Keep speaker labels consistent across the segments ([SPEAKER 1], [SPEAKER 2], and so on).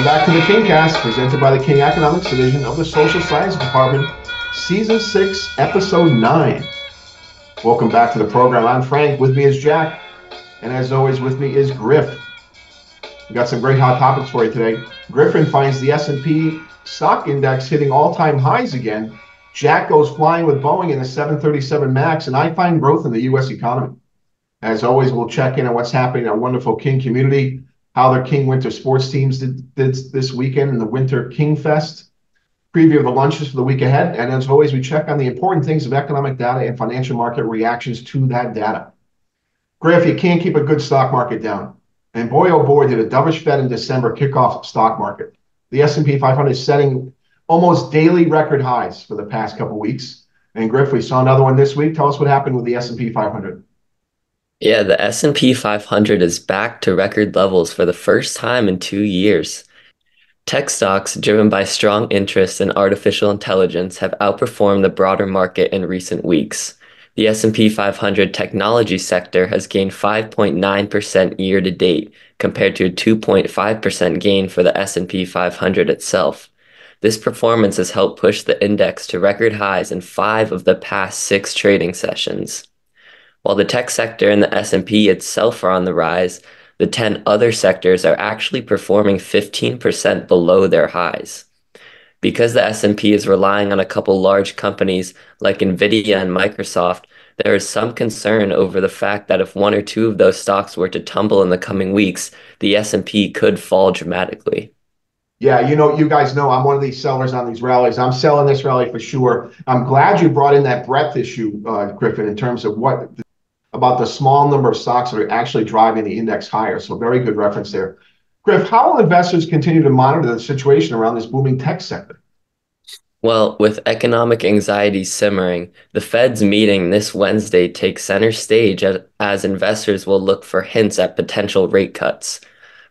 [SPEAKER 1] Welcome back to the KingCast, presented by the King Economics Division of the Social Science Department, Season 6, Episode 9. Welcome back to the program. I'm Frank. With me is Jack. And as always, with me is Griff. We've got some great hot topics for you today. Griffin finds the S&P stock index hitting all-time highs again. Jack goes flying with Boeing in the 737 MAX, and I find growth in the U.S. economy. As always, we'll check in on what's happening in our wonderful King community, how their King Winter sports teams did this weekend in the Winter King Fest, preview of the lunches for the week ahead, and as always, we check on the important things of economic data and financial market reactions to that data. Griff, you can't keep a good stock market down. And boy, oh boy, did a dovish Fed in December kick off the stock market. The S&P 500 is setting almost daily record highs for the past couple of weeks. And Griff, we saw another one this week. Tell us what happened with the S&P 500.
[SPEAKER 2] Yeah, the S&P 500 is back to record levels for the first time in 2 years. Tech stocks, driven by strong interest in artificial intelligence, have outperformed the broader market in recent weeks. The S&P 500 technology sector has gained 5.9% year to date, compared to a 2.5% gain for the S&P 500 itself. This performance has helped push the index to record highs in 5 of the past 6 trading sessions. While the tech sector and the S&P itself are on the rise, the 10 other sectors are actually performing 15% below their highs. Because the S&P is relying on a couple large companies like Nvidia and Microsoft, there is some concern over the fact that if one or two of those stocks were to tumble in the coming weeks, the S&P could fall dramatically.
[SPEAKER 1] Yeah, you guys know I'm one of these sellers on these rallies. I'm selling this rally for sure. I'm glad you brought in that breadth issue, Griffin, in terms of what about the small number of stocks that are actually driving the index higher. So very good reference there. Griff, how will investors continue to monitor the situation around this booming tech sector?
[SPEAKER 2] Well, with economic anxiety simmering, the Fed's meeting this Wednesday takes center stage as investors will look for hints at potential rate cuts.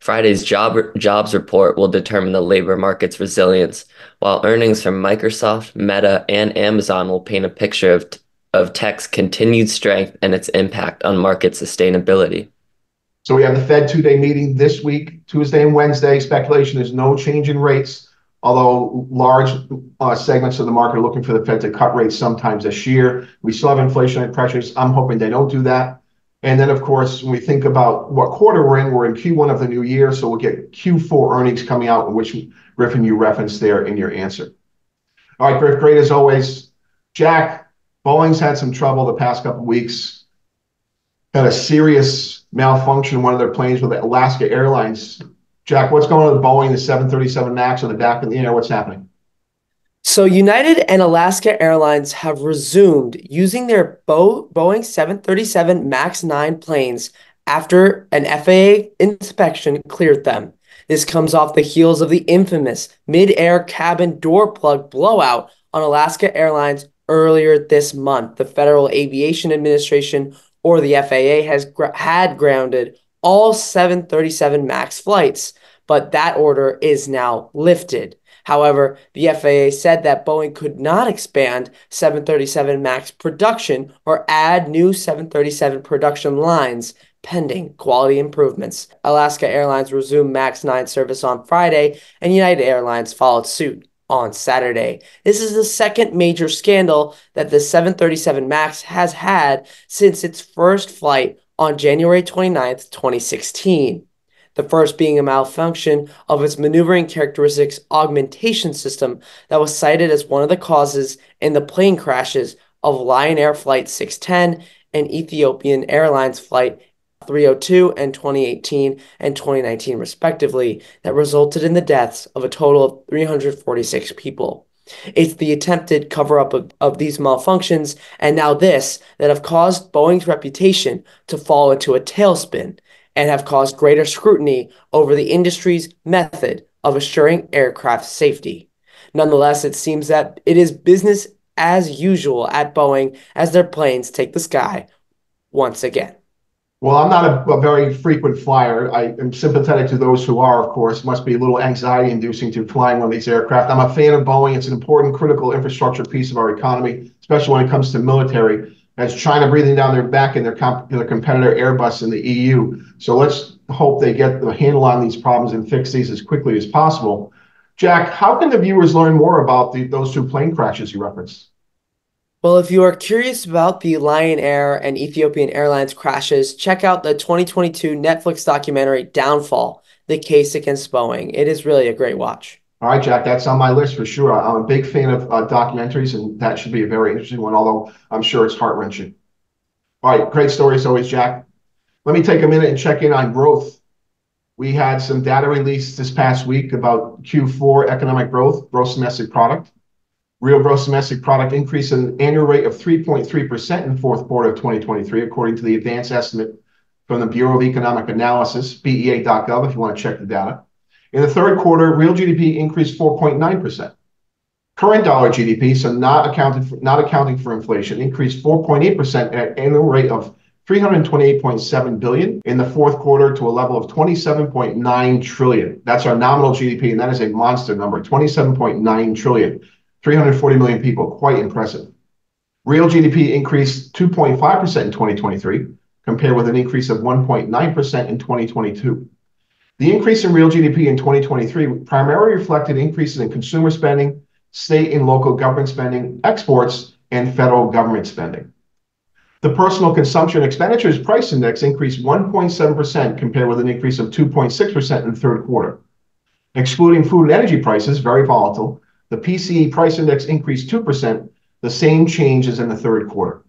[SPEAKER 2] Friday's jobs report will determine the labor market's resilience, while earnings from Microsoft, Meta, and Amazon will paint a picture of tech's continued strength and its impact on market sustainability.
[SPEAKER 1] So we have the Fed two-day meeting this week, Tuesday and Wednesday. Speculation is no change in rates, although large segments of the market are looking for the Fed to cut rates sometimes this year. We still have inflationary pressures. I'm hoping they don't do that. And then, of course, when we think about what quarter we're in Q1 of the new year, so we'll get Q4 earnings coming out, which, Griffin, you referenced there in your answer. All right, Griff, great as always. Jack, Boeing's had some trouble the past couple of weeks. Had a serious malfunction in one of their planes with Alaska Airlines. Jack, what's going on with Boeing, the 737 MAX on the back of the air? What's happening?
[SPEAKER 3] So United and Alaska Airlines have resumed using their Boeing 737 MAX 9 planes after an FAA inspection cleared them. This comes off the heels of the infamous mid-air cabin door plug blowout on Alaska Airlines earlier this month. The Federal Aviation Administration, or the FAA, had grounded all 737 MAX flights, but that order is now lifted. However, the FAA said that Boeing could not expand 737 MAX production or add new 737 production lines pending quality improvements. Alaska Airlines resumed MAX 9 service on Friday, and United Airlines followed suit on Saturday. This is the second major scandal that the 737 MAX has had since its first flight on January 29th, 2016. The first being a malfunction of its maneuvering characteristics augmentation system that was cited as one of the causes in the plane crashes of Lion Air Flight 610 and Ethiopian Airlines Flight 302 in 2018 and 2019 respectively, that resulted in the deaths of a total of 346 people. It's the attempted cover-up of these malfunctions, and now this, that have caused Boeing's reputation to fall into a tailspin and have caused greater scrutiny over the industry's method of assuring aircraft safety. Nonetheless, it seems that it is business as usual at Boeing as their planes take the sky once again.
[SPEAKER 1] Well, I'm not a very frequent flyer. I am sympathetic to those who are, of course. It must be a little anxiety inducing to flying one of these aircraft. I'm a fan of Boeing. It's an important critical infrastructure piece of our economy, especially when it comes to military. That's China breathing down their back and their competitor Airbus in the EU. So let's hope they get the handle on these problems and fix these as quickly as possible. Jack, how can the viewers learn more about those two plane crashes you referenced?
[SPEAKER 3] Well, if you are curious about the Lion Air and Ethiopian Airlines crashes, check out the 2022 Netflix documentary Downfall, The Case Against Boeing. It is really a great watch.
[SPEAKER 1] All right, Jack, that's on my list for sure. I'm a big fan of documentaries, and that should be a very interesting one, although I'm sure it's heart-wrenching. All right, great story as always, Jack. Let me take a minute and check in on growth. We had some data released this past week about Q4 economic growth, gross domestic product. Real gross domestic product increased at an annual rate of 3.3% in the fourth quarter of 2023, according to the advanced estimate from the Bureau of Economic Analysis, BEA.gov, if you want to check the data. In the third quarter, real GDP increased 4.9%. Current dollar GDP, so not accounting for inflation, increased 4.8% at an annual rate of $328.7 billion in the fourth quarter to a level of $27.9 trillion. That's our nominal GDP, and that is a monster number, $27.9 trillion. 340 million people, quite impressive. Real GDP increased 2.5% in 2023, compared with an increase of 1.9% in 2022. The increase in real GDP in 2023 primarily reflected increases in consumer spending, state and local government spending, exports, and federal government spending. The personal consumption expenditures price index increased 1.7% compared with an increase of 2.6% in the third quarter. Excluding food and energy prices, very volatile, the PCE price index increased 2%, the same change as in the third quarter.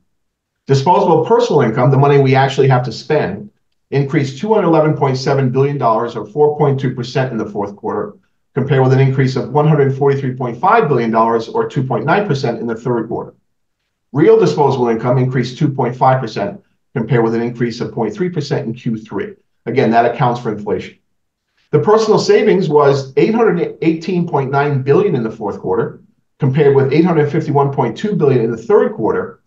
[SPEAKER 1] Disposable personal income, the money we actually have to spend, increased $211.7 billion, or 4.2% in the fourth quarter, compared with an increase of $143.5 billion, or 2.9% in the third quarter. Real disposable income increased 2.5%, compared with an increase of 0.3% in Q3. Again, that accounts for inflation. The personal savings was $818.9 billion in the fourth quarter, compared with $851.2 billion in the third quarter.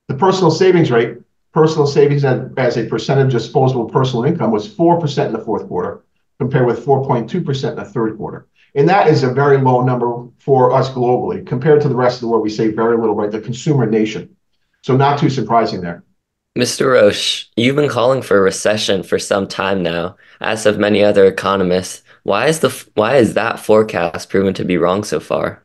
[SPEAKER 1] The personal savings rate, personal savings as a percentage of disposable personal income, was 4% in the fourth quarter, compared with 4.2% in the third quarter. And that is a very low number for us globally. Compared to the rest of the world, we save very little, right? The consumer nation. So not too surprising there.
[SPEAKER 2] Mr. Roche, you've been calling for a recession for some time now, as have many other economists. Why is that forecast proven to be wrong so far?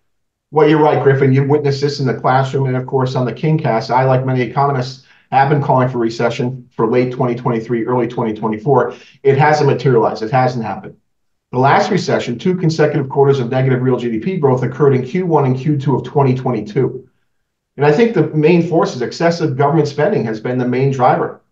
[SPEAKER 1] Well, you're right, Griffin. You've witnessed this in the classroom and, of course, on the KingCast. I, like many economists, have been calling for recession for late 2023, early 2024. It hasn't materialized. It hasn't happened. The last recession, 2 consecutive quarters of negative real GDP growth, occurred in Q1 and Q2 of 2022. And I think the main force is excessive government spending has been the main driver.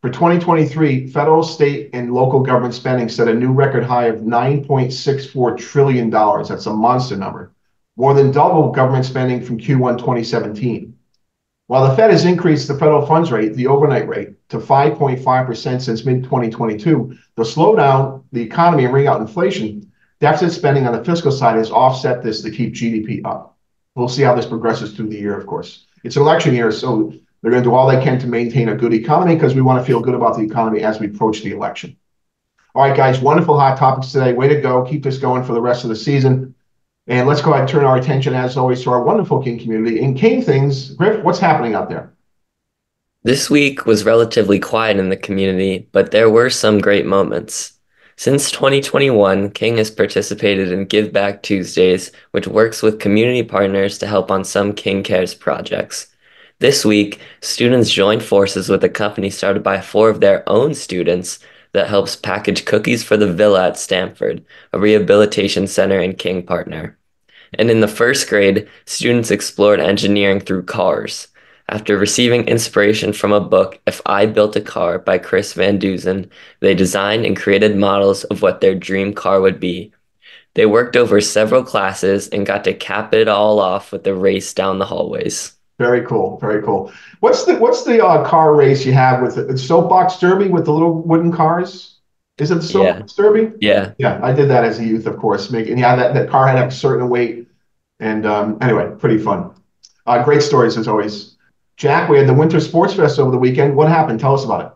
[SPEAKER 1] For 2023, federal, state, and local government spending set a new record high of $9.64 trillion. That's a monster number, more than double government spending from Q1 2017. While the Fed has increased the federal funds rate, the overnight rate, to 5.5% since mid-2022, the slowdown, the economy, and bring out inflation, deficit spending on the fiscal side has offset this to keep GDP up. We'll see how this progresses through the year, of course. It's an election year, so they're going to do all they can to maintain a good economy because we want to feel good about the economy as we approach the election. All right, guys, wonderful hot topics today. Way to go. Keep this going for the rest of the season. And let's go ahead and turn our attention, as always, to our wonderful King community. In King things, Griff, what's happening out there?
[SPEAKER 2] This week was relatively quiet in the community, but there were some great moments. Since 2021, King has participated in Give Back Tuesdays, which works with community partners to help on some King Cares projects. This week, students joined forces with a company started by 4 of their own students that helps package cookies for the Villa at Stanford, a rehabilitation center and King partner. And in the first grade, students explored engineering through cars. After receiving inspiration from a book, If I Built a Car by Chris Van Dusen, they designed and created models of what their dream car would be. They worked over several classes and got to cap it all off with a race down the hallways.
[SPEAKER 1] Very cool. Very cool. What's the car race you have with the soapbox derby with the little wooden cars? Is it the soapbox derby?
[SPEAKER 2] Yeah.
[SPEAKER 1] Yeah, I did that as a youth, of course. That car had to have a certain weight. And anyway, pretty fun. Great stories as always. Jack, we had the Winter Sports Fest over the weekend. What happened? Tell us about it.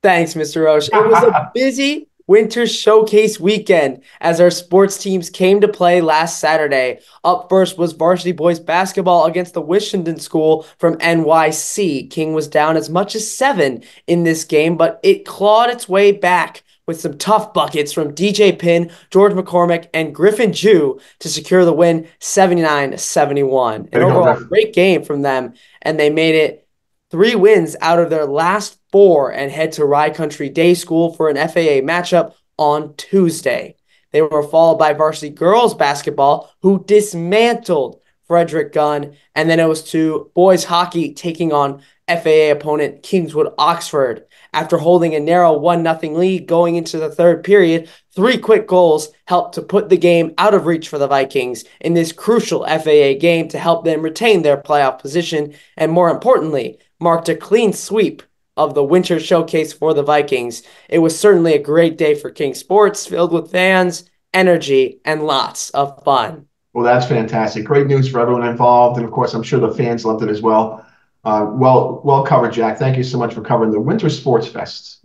[SPEAKER 3] Thanks, Mr. Roche. It was a busy Winter Showcase weekend as our sports teams came to play last Saturday. Up first was varsity boys basketball against the Wishington School from NYC. King was down as much as 7 in this game, but it clawed its way back with some tough buckets from DJ Pinn, George McCormick, and Griffin Joo to secure the win 79-71. An overall great game from them, and they made it 3 wins out of their last 4 and head to Rye Country Day School for an FAA matchup on Tuesday. They were followed by varsity girls basketball, who dismantled Frederick Gunn, and then it was to boys hockey taking on FAA opponent Kingswood Oxford. After holding a narrow 1-0 lead going into the third period, 3 quick goals helped to put the game out of reach for the Vikings in this crucial FAA game to help them retain their playoff position, and more importantly, marked a clean sweep of the Winter Showcase for the Vikings. It was certainly a great day for King Sports, filled with fans, energy, and lots of fun.
[SPEAKER 1] Well, that's fantastic. Great news for everyone involved. And of course, I'm sure the fans loved it as well. Well covered, Jack. Thank you so much for covering the Winter Sports Fest.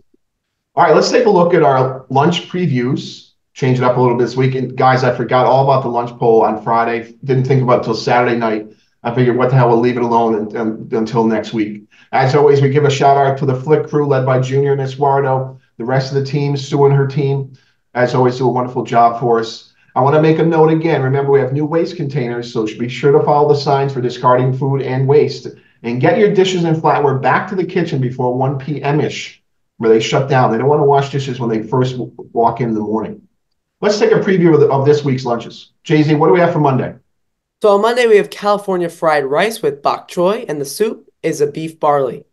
[SPEAKER 1] All right, let's take a look at our lunch previews. Change it up a little bit this week. And guys, I forgot all about the lunch poll on Friday. Didn't think about it until Saturday night. I figured, what the hell, we'll leave it alone until next week. As always, we give a shout out to the Flick crew led by Junior and Esguardo, the rest of the team, Sue and her team, as always, do a wonderful job for us. I want to make a note again. Remember, we have new waste containers, so be sure to follow the signs for discarding food and waste. And get your dishes and flatware back to the kitchen before 1 p.m.-ish, where they shut down. They don't want to wash dishes when they first walk in the morning. Let's take a preview of this week's lunches. Jay-Z, what do we have for Monday?
[SPEAKER 3] So on Monday, we have California fried rice with bok choy, and the soup is a beef barley.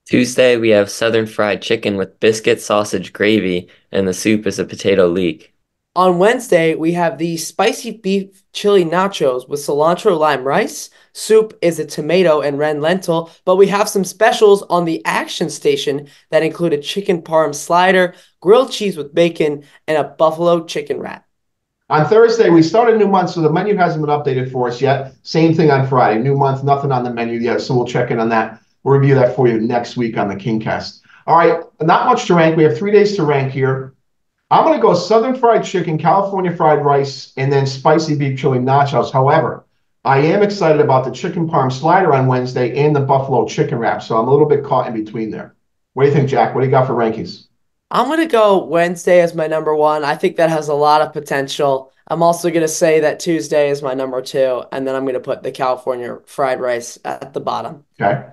[SPEAKER 2] Tuesday, we have Southern fried chicken with biscuit sausage gravy, and the soup is a potato leek.
[SPEAKER 3] On Wednesday, we have the spicy beef chili nachos with cilantro lime rice. Soup is a tomato and red lentil, but we have some specials on the Action Station that include a chicken parm slider, grilled cheese with bacon, and a buffalo chicken wrap.
[SPEAKER 1] On Thursday, we start a new month, so the menu hasn't been updated for us yet. Same thing on Friday. New month, nothing on the menu yet, so we'll check in on that. We'll review that for you next week on the KingCast. All right, not much to rank. We have 3 days to rank here. I'm going to go Southern fried chicken, California fried rice, and then spicy beef chili nachos. However, I am excited about the chicken parm slider on Wednesday and the buffalo chicken wrap, so I'm a little bit caught in between there. What do you think, Jack? What do you got for rankings?
[SPEAKER 3] I'm going to go Wednesday as my number 1. I think that has a lot of potential. I'm also going to say that Tuesday is my number 2, and then I'm going to put the California fried rice at the bottom.
[SPEAKER 1] Okay.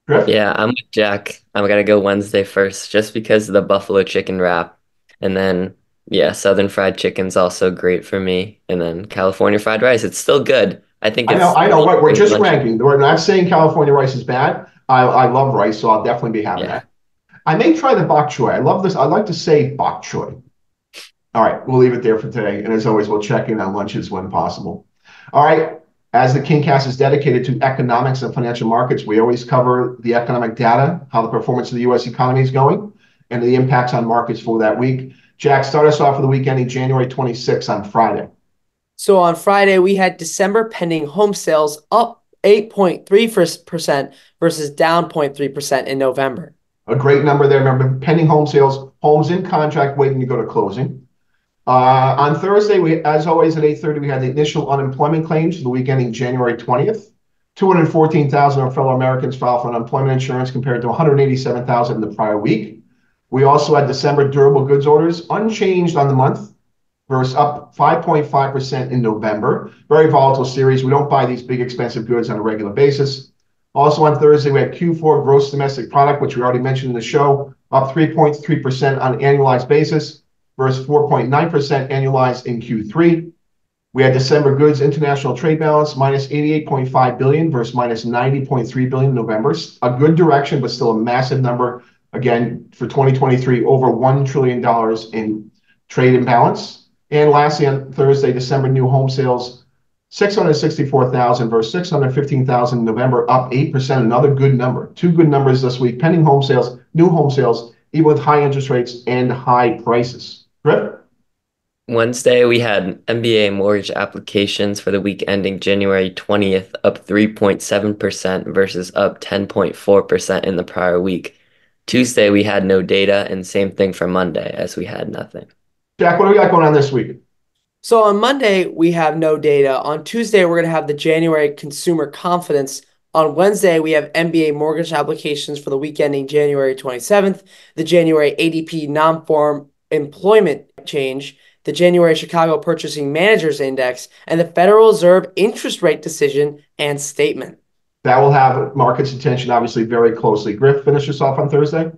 [SPEAKER 1] Griff?
[SPEAKER 2] Yeah, I'm with Jack. I'm going to go Wednesday first just because of the buffalo chicken wrap. And then, yeah, Southern fried chicken's also great for me. And then California fried rice, it's still good. I think it's...
[SPEAKER 1] I know. We're just ranking. We're not saying California rice is bad. I love rice, so I'll definitely be having that. I may try the bok choy. I love this. I like to say bok choy. All right, we'll leave it there for today. And as always, we'll check in on lunches when possible. All right, as the KingCast is dedicated to economics and financial markets, we always cover the economic data, how the performance of the U.S. economy is going, and the impacts on markets for that week. Jack, start us off for the week ending January 26th on Friday.
[SPEAKER 3] So on Friday, we had December pending home sales up 8.3% versus down 0.3% in November.
[SPEAKER 1] A great number there. Remember, pending home sales, homes in contract waiting to go to closing. On Thursday, as always at 8:30, we had the initial unemployment claims for the week ending January 20th. 214,000 of fellow Americans filed for unemployment insurance compared to 187,000 in the prior week. We also had December durable goods orders unchanged on the month versus up 5.5% in November. Very volatile series. We don't buy these big expensive goods on a regular basis. Also on Thursday, we had Q4 gross domestic product, which we already mentioned in the show, up 3.3% on an annualized basis versus 4.9% annualized in Q3. We had December goods international trade balance minus 88.5 billion versus minus 90.3 billion in November. A good direction, but still a massive number. Again, for 2023, over $1 trillion in trade imbalance. And lastly, on Thursday, December new home sales, 664,000 versus 615,000 in November, up 8%. Another good number. 2 good numbers this week. Pending home sales, new home sales, even with high interest rates and high prices. Griff?
[SPEAKER 2] Wednesday, we had MBA mortgage applications for the week ending January 20th, up 3.7% versus up 10.4% in the prior week. Tuesday, we had no data, and same thing for Monday, as we had nothing.
[SPEAKER 1] Jack, what do we got going on this week?
[SPEAKER 3] So on Monday, we have no data. On Tuesday, we're going to have the January consumer confidence. On Wednesday, we have MBA mortgage applications for the week ending January 27th, the January ADP non-farm employment change, the January Chicago Purchasing Managers Index, and the Federal Reserve interest rate decision and statement.
[SPEAKER 1] That will have markets' attention, obviously, very closely. Griff, finish us off on Thursday.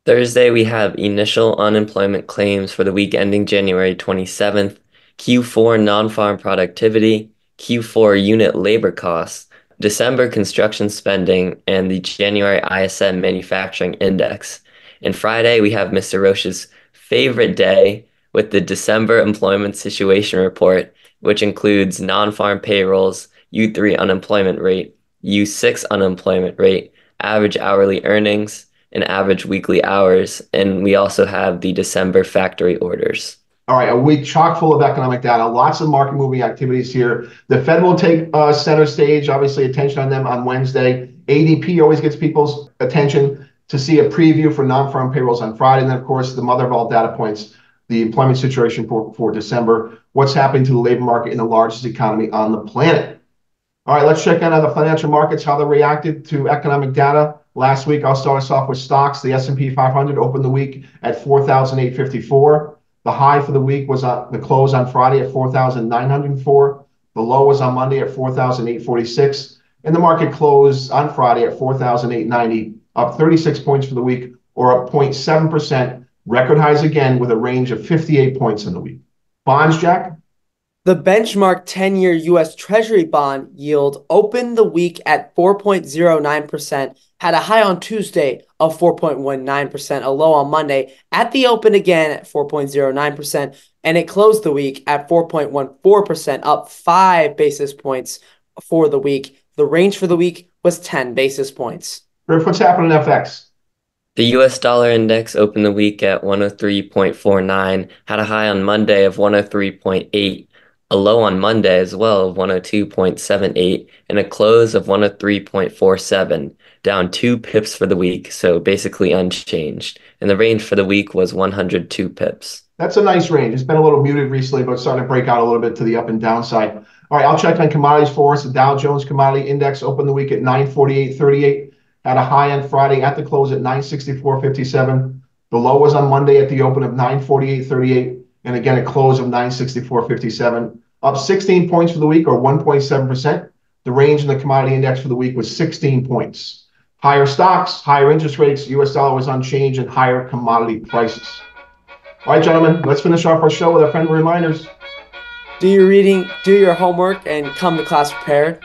[SPEAKER 2] Thursday, we have initial unemployment claims for the week ending January 27th, Q4 non-farm productivity, Q4 unit labor costs, December construction spending, and the January ISM manufacturing index. And Friday, we have Mr. Roche's favorite day with the December employment situation report, which includes non-farm payrolls, U3 unemployment rate, U6 unemployment rate, average hourly earnings, and average weekly hours. And we also have the December factory orders.
[SPEAKER 1] All right, a week chock full of economic data, lots of market moving activities here. The Fed will take center stage, obviously attention on them on Wednesday. ADP always gets people's attention to see a preview for non-farm payrolls on Friday. And then, of course, the mother of all data points, the employment situation for December. What's happening to the labor market in the largest economy on the planet? All right, let's check in on the financial markets, how they reacted to economic data. Last week, I'll start us off with stocks. The S&P 500 opened the week at 4,854. The high for the week was the close on Friday at 4,904. The low was on Monday at 4,846. And the market closed on Friday at 4,890, up 36 points for the week, or up 0.7%. Record highs again with a range of 58 points in the week. Bonds, Jack?
[SPEAKER 3] The benchmark 10-year U.S. Treasury bond yield opened the week at 4.09%, had a high on Tuesday of 4.19%, a low on Monday, at the open again at 4.09%, and it closed the week at 4.14%, up 5 basis points for the week. The range for the week was 10 basis points.
[SPEAKER 1] Griff, what's happening in FX?
[SPEAKER 2] The US dollar index opened the week at 103.49, had a high on Monday of 103.8, a low on Monday as well of 102.78, and a close of 103.47, down 2 pips for the week, so basically unchanged. And the range for the week was 102 pips.
[SPEAKER 1] That's a nice range. It's been a little muted recently, but it's starting to break out a little bit to the up and down side. All right, I'll check on commodities for us. The Dow Jones Commodity Index opened the week at 948.38, had a high on Friday at the close at 964.57. The low was on Monday at the open of 948.38, and again a close of 964.57. Up 16 points for the week, or 1.7%. The range in the commodity index for the week was 16 points. Higher stocks, higher interest rates, US dollar was unchanged, and higher commodity prices. All right, gentlemen, let's finish off our show with our friendly reminders.
[SPEAKER 3] Do your reading, do your homework, and come to class prepared.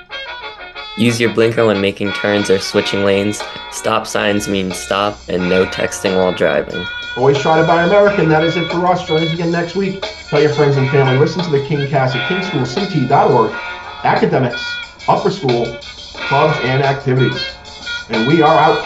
[SPEAKER 2] Use your blinker when making turns or switching lanes. Stop signs mean stop, and no texting while driving.
[SPEAKER 1] Always try to buy American. That is it for us. Join us again next week. Tell your friends and family. Listen to the KingCast at kingschoolct.org. Academics, upper school, clubs, and activities. And we are out.